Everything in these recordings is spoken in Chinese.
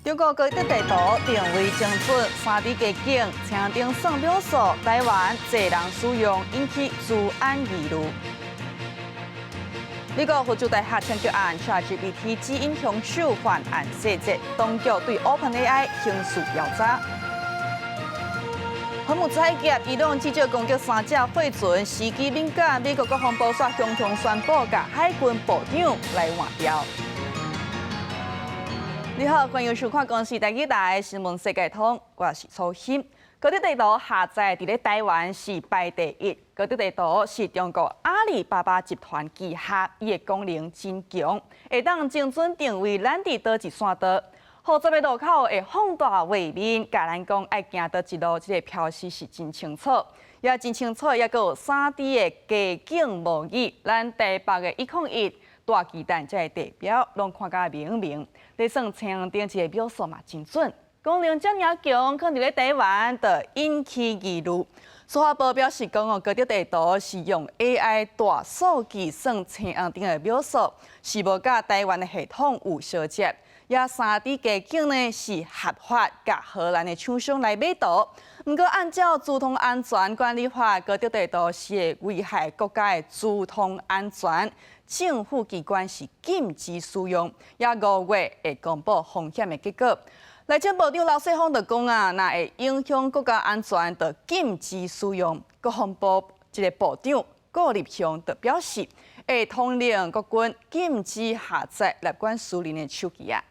中国高德地图定位精准，3D 街景、车顶算秒数，台湾侪人使用，引起治安疑虑。美国佛州大学枪击案 ，ChatGPT 基因凶手犯案细节，当局对 OpenAI 刑事调查。航母海峡伊朗至少攻击3只货船，时机敏感，美国国防部煞强强宣布，甲海军部长来换调。你好，欢迎收看公视第一台新闻世界通，我是楚欣。高德地图下载伫咧台湾是排第一。高德地图是中国阿里巴巴集团旗下，伊的功能真强，会当精准定位咱伫倒一线道。复杂的路口会放大画面，甲咱讲爱行倒一路，这个标示是真清楚，也真清楚，也有3D 的街景模拟，咱台北的101大巨蛋这个地标，拢看甲明明。你算墙顶一个秒数嘛真准，功能这么强，可能咧台湾就引起疑虑。司法部表示讲高德地图是用 AI 大数据算墙顶的秒数，是无甲台湾的系统有相接。也3D 街景呢是合法，甲荷兰的厂商来买图。不过按照资通安全管理法，高德地图是会危害国家的资通安全，政府机关是禁止使用。也5月会公布风险的结果。内政部长刘世芳就讲啊，若会影响国家安全，就禁止使用。国防部一个部长顾立雄就表示，会统领国军禁止下载立管苏林的手机啊。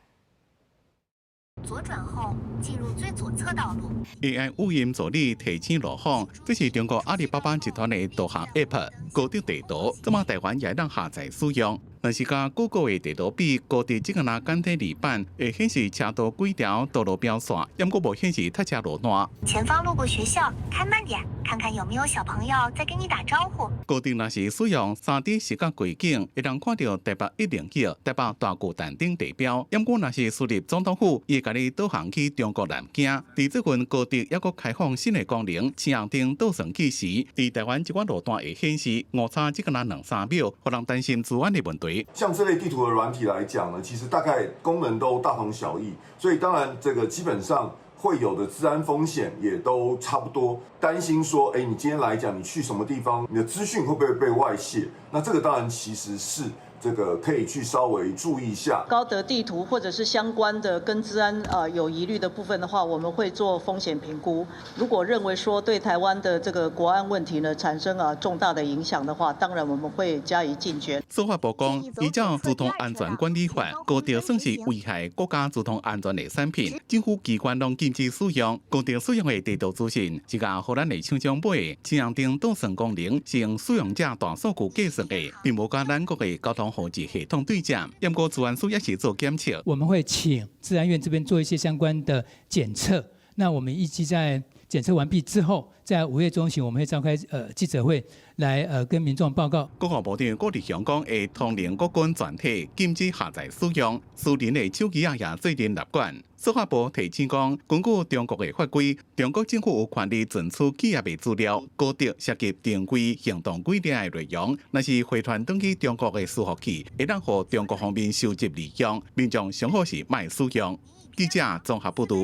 左转后进入最左侧道路。AI 语音助理提醒路况，这是中国阿里巴巴集团的导航 App 高德地图，这么台湾也让下载使用。但是甲谷歌的地图比，高德这个拿简体字版会显示车道几条道路标线，不过无显示塞车路段。前方路过学校，开慢点，看看有没有小朋友在跟你打招呼。高德若是使用3D 视觉轨景，会当看到台北101、台北大巨蛋等地标。不过若是输入总统府，伊会甲你导航去中国南京。伫这份高德还佫开放新的功能，车顶倒算计时，伫台湾一寡路段会显示误差只个拿2-3秒，互人担心治安的问题。像这类地图的软体来讲呢，其实大概功能都大同小异，所以当然这个基本上会有的治安风险也都差不多。担心说，你今天来讲，你去什么地方，你的资讯会不会被外泄？那这个当然其实是这个可以去稍微注意一下。高德地图或者是相关的跟治安有疑虑的部分的话，我们会做风险评估。如果认为说对台湾的这个国安问题呢产生重大的影响的话，当然我们会加以禁绝。司法部讲，依照资通安全管理法，高德算是危害国家资通安全的产品，政府机关拢禁止使用。高德使用的地图资讯是甲荷兰的厂商买，车顶倒算功能是用使用者大数据计算的，并无甲咱国的交通防治系统对接，不过治安署也是做检测。我们会请治安院这边做一些相关的检测。那我们预计在检测完毕之后，在5月中旬我们会召开记者会来跟民众报告。国防部长郭立雄讲，会统领国军全体禁止下载使用私人的手机也最近立管。司法部提醒讲，根据中国的法规，中国政府有权利存取企业的资料，高德涉及定位、行动规定的内容，若是回传登去中国的伺服器，会让予中国方面收集利用，民众上好是莫使用。记者综合报道。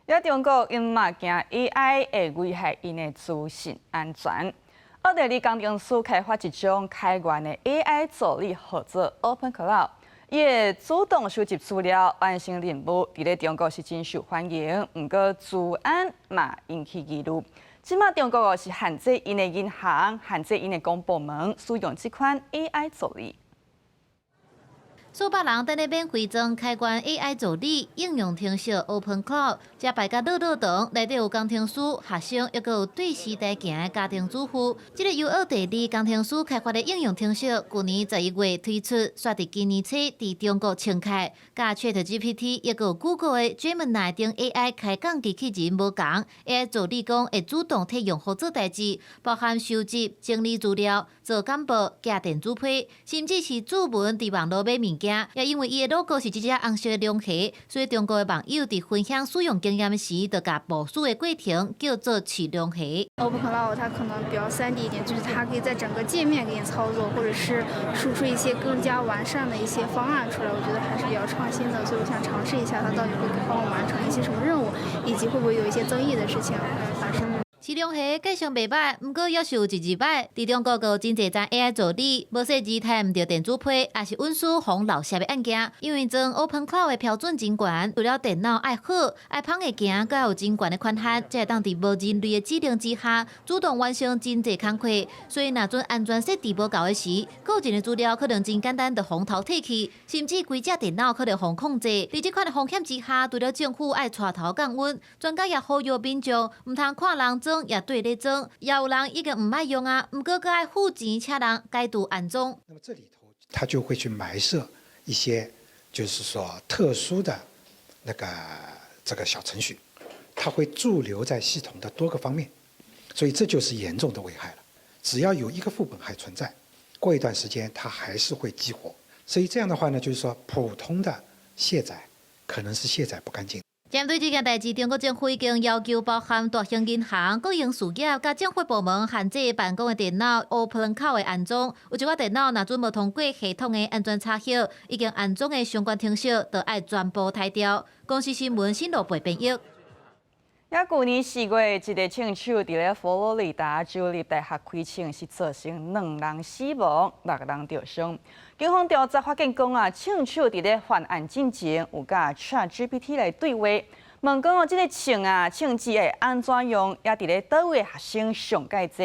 也中国因嘛惊 AI 会危害因的资讯安全。奥地利工程师开发一种开源的 AI 助理，号做 OpenCloud， 伊会主动收集资料，完成任务。伫咧中国是真受欢迎，不过治安嘛引起疑虑。即马中国是限制因的银行、限制因的公部门使用这款 AI 助理。数百人在咧免费装开源 AI 助理应用程式 OpenCloud， 才摆甲乐堂，内底有工程师、学生，抑阁有对时代行的家庭主妇。这个由奥地利工程师开发的应用程式，去年11月推出，煞伫今年初伫中国triển开。甲 ChatGPT 抑阁有 Google 的 Gemini 等 AI 开讲机器人无共 ，AI 助理讲会主动替用户做代志，包含收集、整理资料、做简报、寄电子批，甚至是注文伫网络买物件。件，也因为伊的 logo 是一只红色的龙虾，所以中国的网友伫分享使用经验时，就甲部署的过程叫做取龙虾。OpenCloud 它可能比较3D 一点，就是它可以在整个界面给你操作，或者是输出一些更加完善的一些方案出来，我觉得还是比较创新的，所以我想尝试一下它到底会帮我完成一些什么任务，以及会不会有一些争议的事情发生。饲龙虾计上袂歹，不过要是有一字摆，伫中国有真侪张 AI 助理，无说字睇唔到电子批，也是运输防漏泄的案件。因为将 OpenCloud 的标准真悬，除了电脑爱好、爱芳会行，佮有真悬的款限，才会当伫无人类的指令之下，主动完成真侪工课。所以，若准安全设置无够的时，个人的资料可能真简单就防偷摕去，甚至规只电脑可能防控制。伫这款的风险之下，除了政府爱带头降温，专家也呼吁民众唔通看人装。也对咧装，也有人已经唔爱用啊，唔过佮爱付钱请人改度安装。那么这里头，他就会去埋设一些，就是说特殊的这个小程序，它会驻留在系统的多个方面，所以这就是严重的危害了。只要有一个副本还存在，过一段时间它还是会激活。所以这样的话呢，就是说普通的卸载可能是卸载不干净。针对这件代志，中国政府已经要求包含大型银行、国营事业、甲政府部门限制办公的电脑 OpenCloud 的安装。有一款电脑若准无通过系统的安全查核，已经安装的相关程序，就要全部汰掉。公司新闻新罗培编译。也去年4月，一个枪手伫咧佛罗里达州立大学开枪，是造成2人死亡，6人受伤。警方调查发现讲枪手伫咧犯案之前有甲 ChatGPT 来对话，问讲这个枪支会安怎用，也伫咧倒位学生上介济。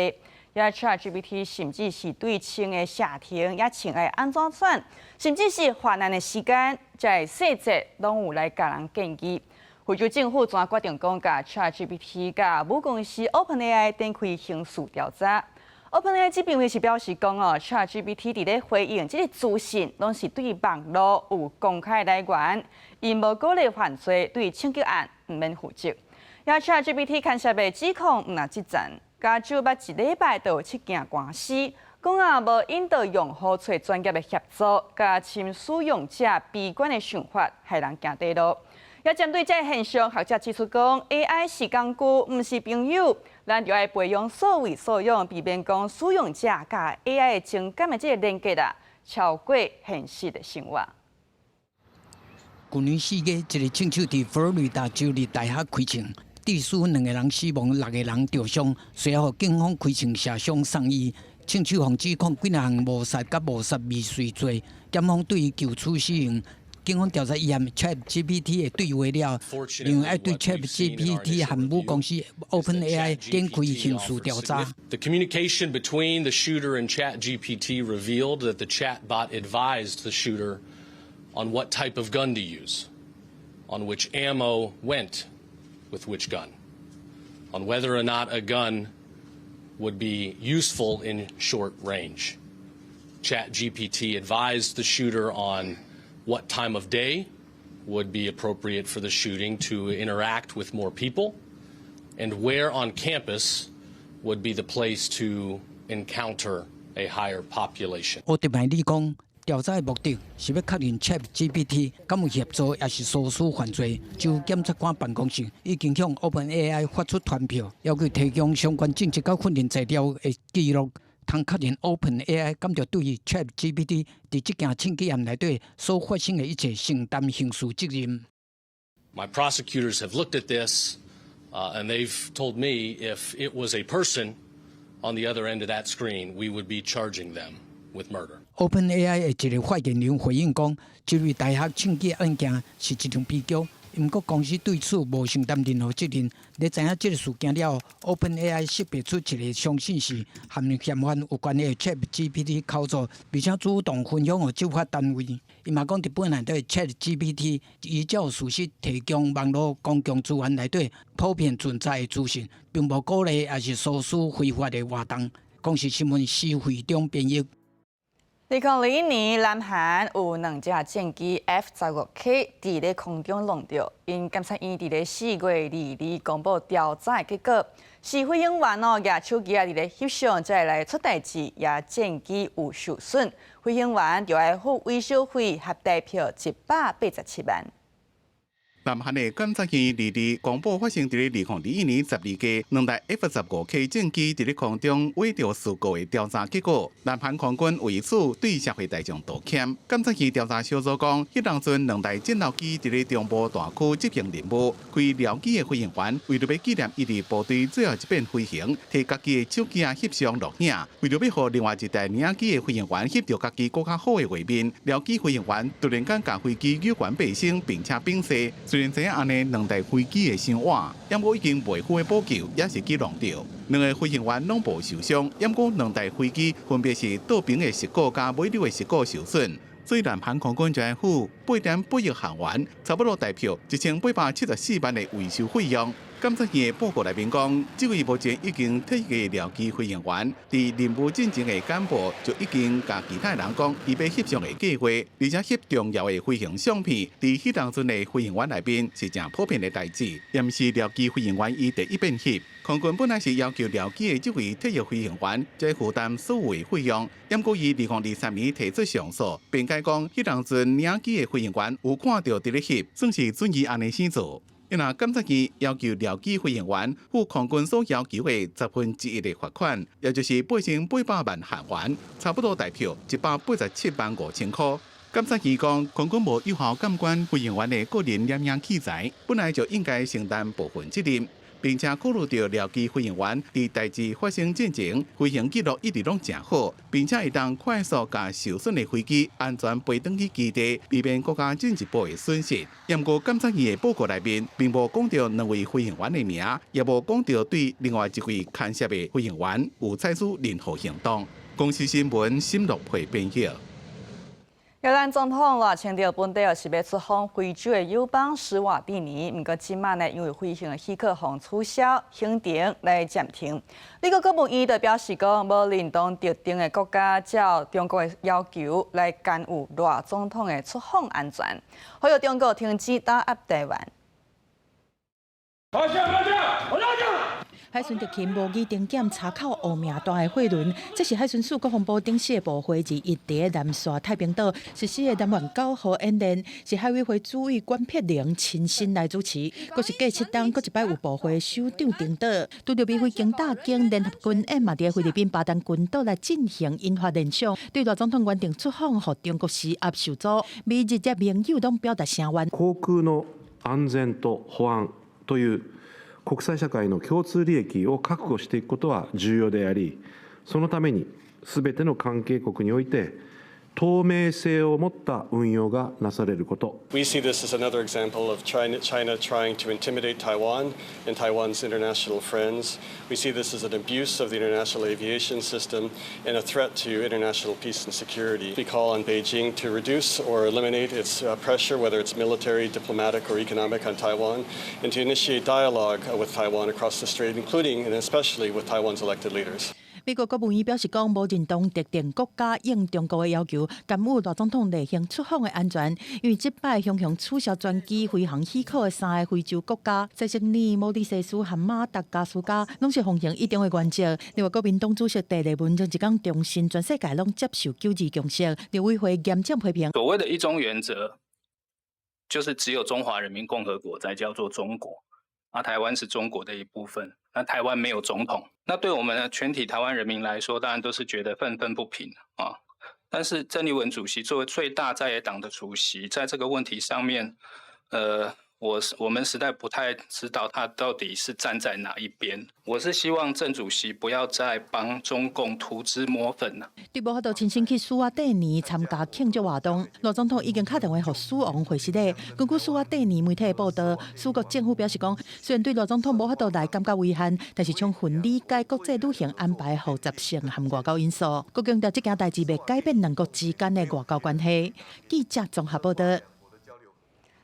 也 ChatGPT 甚至是对枪的射程，也枪会安怎选，甚至是犯案的时间，这细节拢有来甲人建议。非洲政府怎决定讲，甲 ChatGPT 甲母公司 OpenAI 展开刑事调查。OpenAI 这边是表示讲ChatGPT 伫咧回应这个资讯，拢是对网络有公开来源，因无鼓励犯罪，对枪击案唔免负责。也 ChatGPT 牵涉的指控唔即阵，加州捌1礼拜就有7件官司，讲无引导用户找专业的协助，加深使用者闭关的想法，害人行地路。也针对这个现象，学者指出讲 ，AI 是工具，唔是朋友，咱就要培养所为所用，避免讲使用者甲 AI 的情感的这个连接超过现实的生活。去年4月，一个枪手伫佛罗里达州立大学开枪，致使2个人死亡，6个人受伤。随后警方开枪射伤3医，枪手方指控几项谋杀甲谋杀未遂罪，检方对伊求处死刑。警方调查验 ChatGPT 的对话了，另外对 ChatGPT 和母公司 OpenAI 展开刑事调查。The communication between the shooter and ChatGPT revealed that the chatbot advised the shooter on what type of gun to use, on which ammo went with which gun, on whether or not a gun would be useful in short range. ChatGPT advised the shooter on what time of day would be appropriate for the shooting to interact with more people, and where on campus would be the place to encounter a higher population. 我特别理讲，调查的目的是要确认 ChatGPT 敢有协助，也是唆使犯罪。州检察官办公室已经向 OpenAI 发出传票，要求提供相关政绩甲训练材料的记录。通确认 OpenAI 敢着对于 ChatGPT 伫这件枪击案内底所发生的一切承担刑事责任。My prosecutors have looked at this, and they've told me if it was a person on the other end of that screen, we would be charging them with murder. OpenAI 的一个发言人回应讲，这类大学枪击案件是一场悲剧。不过公司对此无承担任何责任。在知影这个事件了后 ，OpenAI 识别出一个相信是和嫌犯有关的 ChatGPT 口座，并且主动分享给执法单位。伊嘛讲，伫本内底 ChatGPT 依照事实提供网络公共资源内底普遍存在的资讯，并无鼓励也是唆使非法的活动。公司新闻施会中编译。2021年，南韩有2架战机 F-15K 伫咧空中弄着，因监察院伫咧4月22日公布调查结果，是飞行员举手机伫咧翕相才来出代志，也战机有受损，飞行员就要付维修费，合代票187万。南韩的监察院22日公布发生伫咧2021年12月2台 F-15K 战机伫咧空中毁掉事故的调查结果，南韩空军为此对社会大众道歉。监察院调查小组讲，迄当阵2台战斗机伫咧中部大区执行任务，开僚机的飞行员为了要纪念伊伫部队最后一遍飞行，摕家己的手机翕相录影，为了要互另外一台领机的飞行员翕到家己更较好的画面，僚机飞行员突然间甲飞机有关背升，并且并逝。虽然知影安尼2台飞机会伤晚，不过已经未付的补救也是记录着。2个飞行员拢无受伤，不过2台飞机分别是倒屏的事故加尾流的事故受损。所以南韩空军就要付8.8亿韩元，差不多代表1874万的维修费用。监察院的报告内面讲，这位目前已经退役的僚机飞行员，伫任务进前的干部就已经甲其他人讲，伊要翕相的计划，而且翕重要的飞行相片，伫迄当阵的飞行员内面是正普遍的代志，也毋是僚机飞行员伊第一遍翕。空军本来是要求僚机的这位退役飞行员再负担所有的费用，不过伊2023年提出上诉，并解讲迄当阵领机的飞行员有看到伫咧翕，算是准伊安尼先做。因为监察院要求僚机飞行员付空军所要求的1/10的罚款，也就是8800万韩元，差不多代表187万5千块。监察院讲，空军无有效监管飞行员的个人摄影器材，本来就应该承担部分责任。并且考虑到僚机飞行员伫代志发生之前，飞行记录一直拢正好，并且会当快速将受损的飞机安全飞返去基地，避免国家进一步的损失。不过，监察院的报告内面并无讲到2位飞行员的名，也无讲到对另外1位牵涉的飞行员有采取任何行动。公司新闻沈乐培编译。越南总统赖清德本地是要出访非洲的友邦史瓦蒂尼，不过今晚呢，因为飞行的许可被取消，行程来暂停。美国国务院就表示讲，无认同特定的国家照中国的要求来干预赖总统的出访安全，还有中国停止打压台湾。海巡特勤无语定检查扣乌名大的货轮，这是海巡署国防部顶次的部会伫伫南沙太平岛实施的南元9号演练，是海委会主委管碧玲亲身来主持，佫是过7天，佫一摆有部会首长顶岛，拄着美菲经大经联合军演嘛，伫菲律宾巴丹群岛来进行演发练场，对赖总统原定出访和中国施压受阻，美日接盟友拢表达声援。航空の安全と保安という国際社会の共通利益を確保していくことは重要であり、そのために全ての関係国において透明性を持った運用がなされること。We see this as another example of China trying to intimidate Taiwan and Taiwan's international friends. We see this as an abuse of the international aviation system and a threat to international peace and security. We call on Beijing to reduce or eliminate its pressure, whether it's military, diplomatic, or economic, on Taiwan, and to initiate dialogue with Taiwan across the strait, including and especially with Taiwan's elected leaders. 美国国务院表示讲，无认同特定国家应中国的要求，干预赖总统例行出访的安全。因为即摆向取消专机飞行许可的3个非洲国家，塞舌尼、毛里西斯和马达加斯加，拢是奉行一中的原则。另外，国民党主席戴立文将一讲重申，全世界拢接受9二共识，立委会严正批评。所谓的一中原则，就是只有中华人民共和国才叫做中国。台湾是中国的一部分，那台湾没有总统，那对我们全体台湾人民来说，当然都是觉得愤愤不平啊。但是郑丽文主席作为最大在野党的主席，在这个问题上面，我们实在不太知道他到底是站在哪一边。我是希望郑主席不要再帮中共涂脂抹粉了。对无法度亲身去斯瓦蒂尼参加庆祝活动，赖总统已经打电话给死亡会师礼。根据斯瓦蒂尼媒体的报道，苏国政府表示讲，虽然对赖总统无法度来感觉危险，但是充分理解国际旅行安排复杂性和外交因素。佮强调这件代志未改变两国之间的外交关系。记者综合报道。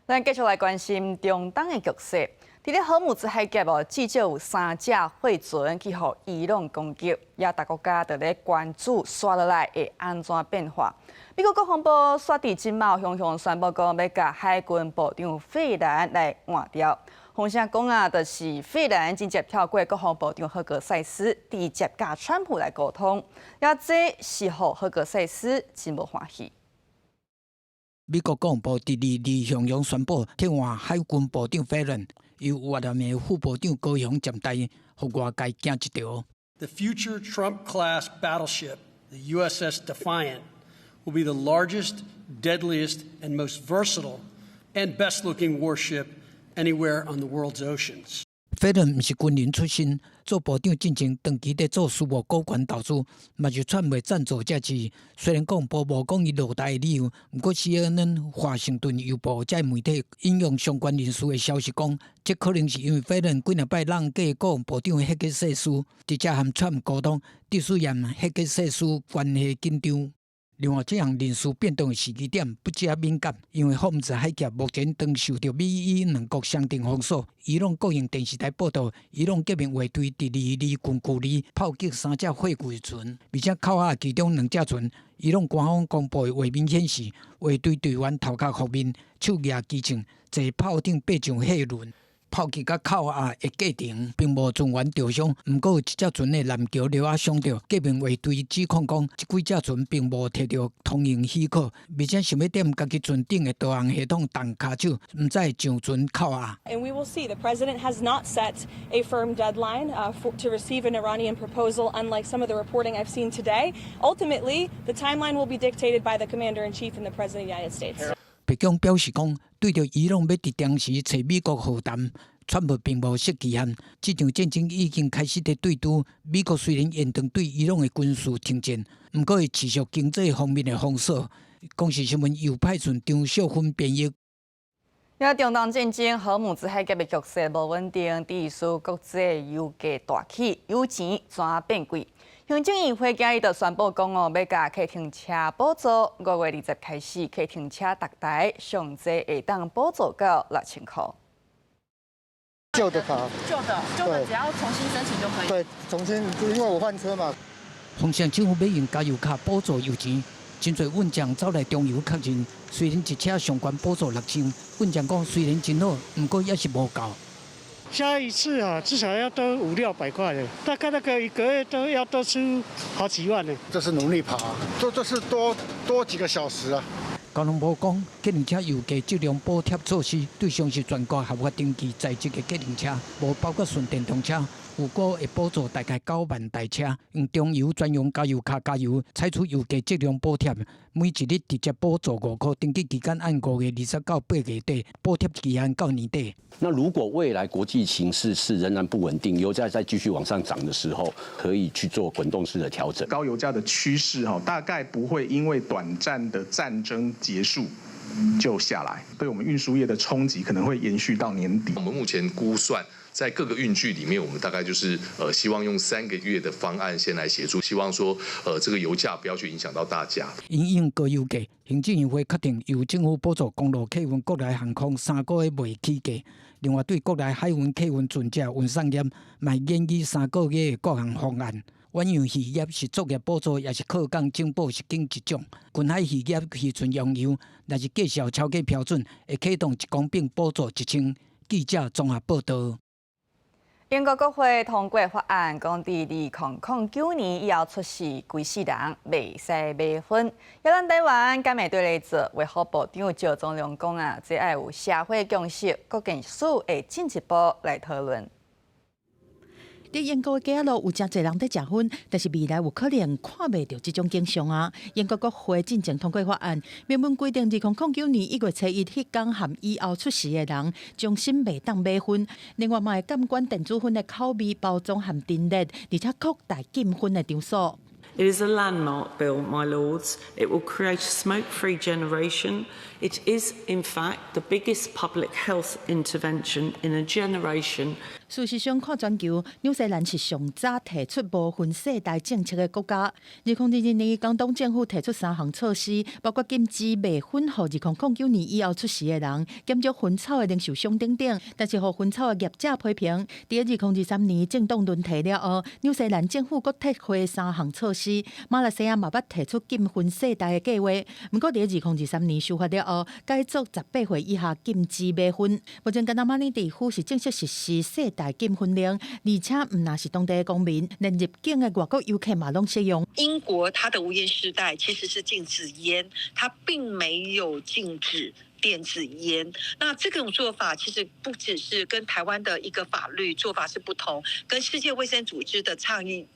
咱继续来关心中东的局势。伫伫咧荷姆兹海峡至少有3架货船去互伊朗攻击，也大国家伫咧关注接落来的安全变化。美国国防部刷伫今茂向宣布讲，要甲海军部长费兰来换掉。风声讲啊，就是费兰直接跳过国防部长赫格塞斯，直接甲川普来沟通，也这是互赫格塞斯真无欢喜。美国国防部第二向宣布替换海军部长费兰，由越南的副部长高雄接待，互外界惊一跳。The future Trump-class battleship, the USS Defiant, will be the largest, deadliest, and most versatile and best-looking warship anywhere on the world's oceans. 费兰不是军人出身，做部长进前长期在做私募股权投资，嘛就串袂赞助这次。虽然国防部无讲伊落台的理由，不过 CNN 华盛顿邮报这媒体引用相关人士的消息讲，这可能是因为费兰几两摆让过国防部长的赫格塞斯，直接和川沟通，致使嫌赫格塞斯关系紧张。另外，这项人事变动的时机点不只敏感，因为荷姆兹海峡目前正受到美伊两国相定封锁。伊朗国营电视台报道，伊朗革命卫队伫离近距离炮击3架货柜船，而且扣下其中2架船。伊朗官方公布的画面显示，卫队队员头壳后面手举机枪，坐炮顶爬上货轮。炮击甲扣下的过程并无全员受伤，不过有1只船的艦桥留下伤着。革命卫队指控讲，这几只船并无摕到通行许可，而且想要踮家己船顶的导航系统动卡手，唔知上船扣下。And we will see. The president has not set a firm deadline to receive an Iranian proposal, unlike some of the reporting I've seen today. Ultimately, the timeline will be dictated by the commander-in-chief and the president of the United States. 北京表示讲，对着伊朗要伫当时找美国和谈，川普并无设期限。这场战争已经开始在对赌。美国虽然严重对伊朗的军事停战，不过会持续经济方面的封锁。公司新闻又派船张少芬编译。因中东战争，荷姆兹海峡的局势无稳定，致使国际油价大起，油钱怎变贵？行政院会今日就宣布讲要甲客停车补助，5月20开始，客停车逐台上最会当补助到6000块。旧的卡，旧的只要重新申请就可以。对，重新，因为我换车嘛。风向政府要用加油卡补助油钱，真侪运将走来中油确认，虽然一车上关补助6000，运将讲虽然真好，不过也是无够。下一次啊，至少要多500-600块的，大概那个1个月都要多出好几万呢。这是努力爬，这是多几个小时啊。交通部讲，客运车油价质量补贴措施对象是全国合法登记在职的客运车，无包括纯电动车。有国会补助大概9万台车，用中油专用加油卡加油，采取油价质量补贴，每1日直接补助5块，登记期间按5月20到8月底，补贴期限到年底。那如果未来国际形势是仍然不稳定，油价再继续往上涨的时候，可以去做滚动式的调整。高油价的趋势大概不会因为短暂的战争结束就下来，对我们运输业的冲击可能会延续到年底。我们目前估算，在各个运具里面，我们大概就是希望用3个月的方案先来协助，希望说这个油价不要去影响到大家。因应高油价，行政院会决定由政府补助公路客运国内航空3个月未起价。另外，对国内海运客运船只运送业，卖建议3个月的各项方案。远洋渔业是作业补助，也是靠港政府是经一种。近海渔业渔船用油，若是介绍超过标准，会启动1公顷补助1000。记者综合报道。英国国会通过法案，讲伫2009年以后出世规世人袂使买婚。也咱台湾敢会对来做卫福部长赵忠良讲啊，这要有社会共识，各件事会进一步来讨论。伫英国的街路有真侪人在食薰，但是未来有可能看袂到这种景象啊！英国国会进程通过法案，明文规定2009年1月7日迄天含以后出世的人，终身袂当买薰。另外，嘛会监管电子薰的口味、包装含陈列，而且扩大禁薰的场所。It is a landmark bill, my lords. It will create a smoke-free generation. It is, in fact, the biggest public health intervention in a generation. 事实上，看全球，纽西兰是上早提出无分世代政策的国家。2022年，广东政府提出3项措施，包括禁止卖粉予2009年以后出世的人，减少薰草的零售商等等。但是，予薰草的业者批评，伫2023年政党轮替了后，纽西兰政府阁撤回3项措施。马来西亚嘛捌提出禁薰世代的计划，不过伫2023年修法了后，改做18岁以下禁止卖薰。目前，加拿大地区是正式实施世代禁薰令，而且唔那是当地的公民，连入境的外国游客嘛拢适用。英国它的无烟世代其实是禁止烟，它并没有禁止电子烟。那这种做法其实不只是跟台湾的一个法律做法是不同，跟世界卫生组织的倡议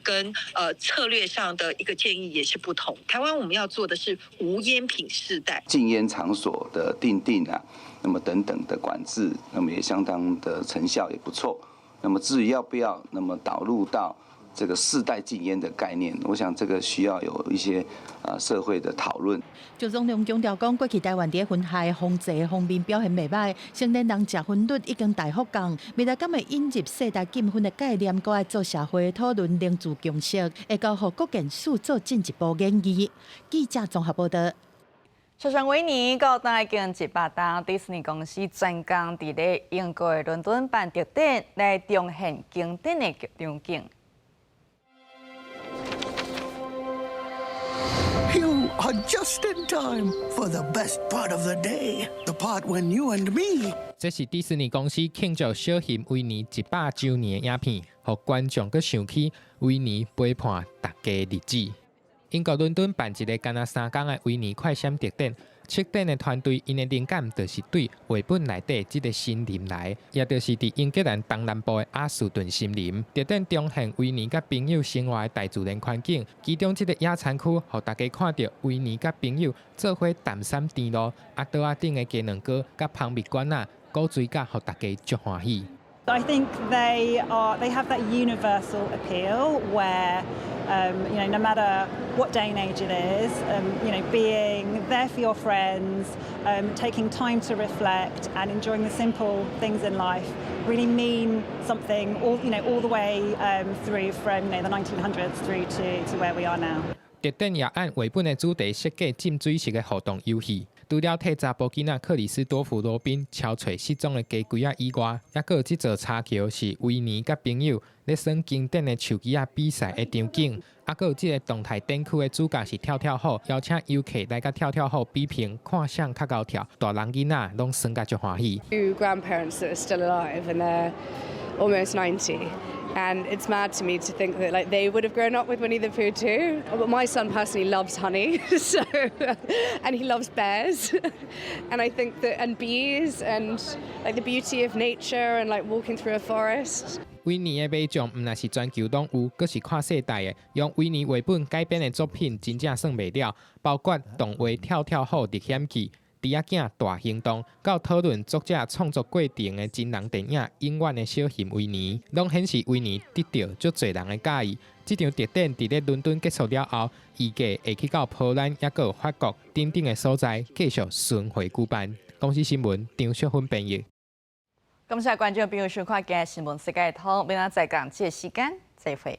跟策略上的一个建议也是不同。台湾我们要做的是无烟品世代，禁烟场所的订啊，那么等等的管制，那么也相当的成效也不错。那么至于要不要那么导入到这个世代禁烟的概念，我想这个需要有一些社会的讨论。周总统强调讲，过去台湾伫薰害防治方面表现袂歹，成年人食薰率已经大幅降。未来敢会引入世代禁薰的概念，搁爱做社会讨论，凝聚共识，会交互各件事做进一步研究。记者综合报道。首相维尼到台经一百档迪士尼公司专工伫咧英国的伦敦办特展，来重现经典的场景。You are just in time for the best part of the day, the part when you and me. 这是迪士尼公司庆祝小型维尼100周年的影片，让观众阁想起维尼陪伴大家的日子。英国伦敦办一个干那3天的维尼快闪特展，策展的团队因的灵感就是对绘本内底这个森林来，也就是伫英格兰东南部的阿斯顿森林。特展彰显维尼甲朋友生活的大自然环境，其中这个野餐区，让大家看到维尼甲朋友做伙淡山甜路，岛仔顶的鸡卵糕甲芳蜜罐仔，古水甲，让大家足欢喜。I think they have that universal appeal where no matter what day and age it is, being there for your friends, taking time to reflect and enjoying the simple things in life really mean something all the way through from the 1900s through to where we are now. 特展也按绘本的主题设计浸水式的互动游戏。除了替查甫囡仔克里斯多夫罗宾敲找失踪的鸡龟仔以外，还佫有这座插桥是维尼甲朋友咧耍经典的手机仔比赛的场景，还佫有这个动态展区的主角是跳跳虎，邀请游客来甲跳跳虎比拼，看谁较高跳，大人囡仔拢耍甲足欢喜。Two grandparents that are still alive and they're almost 90. And it's mad to me to think that they would have grown up with Winnie the Pooh too. But my son personally loves honey, and he loves bears, and I think that and bees and the beauty of nature and walking through a forest. 维尼的美奖唔但是全球拢有，佫是跨世代的。用维尼绘本改编的作品真正算袂了，包括动画《跳跳虎历险记》。猪仔囝大行动，到讨论作者创作过程的真人电影《永远的小型维尼》，拢显示维尼得到足侪人的喜意。这场特展伫咧伦敦结束了后，预计会去到波兰，也有法国等等的所在继续巡回举办。公司新闻张淑芬编译。感谢观众朋友收看今日新闻世界通，明仔再讲这个时间再会。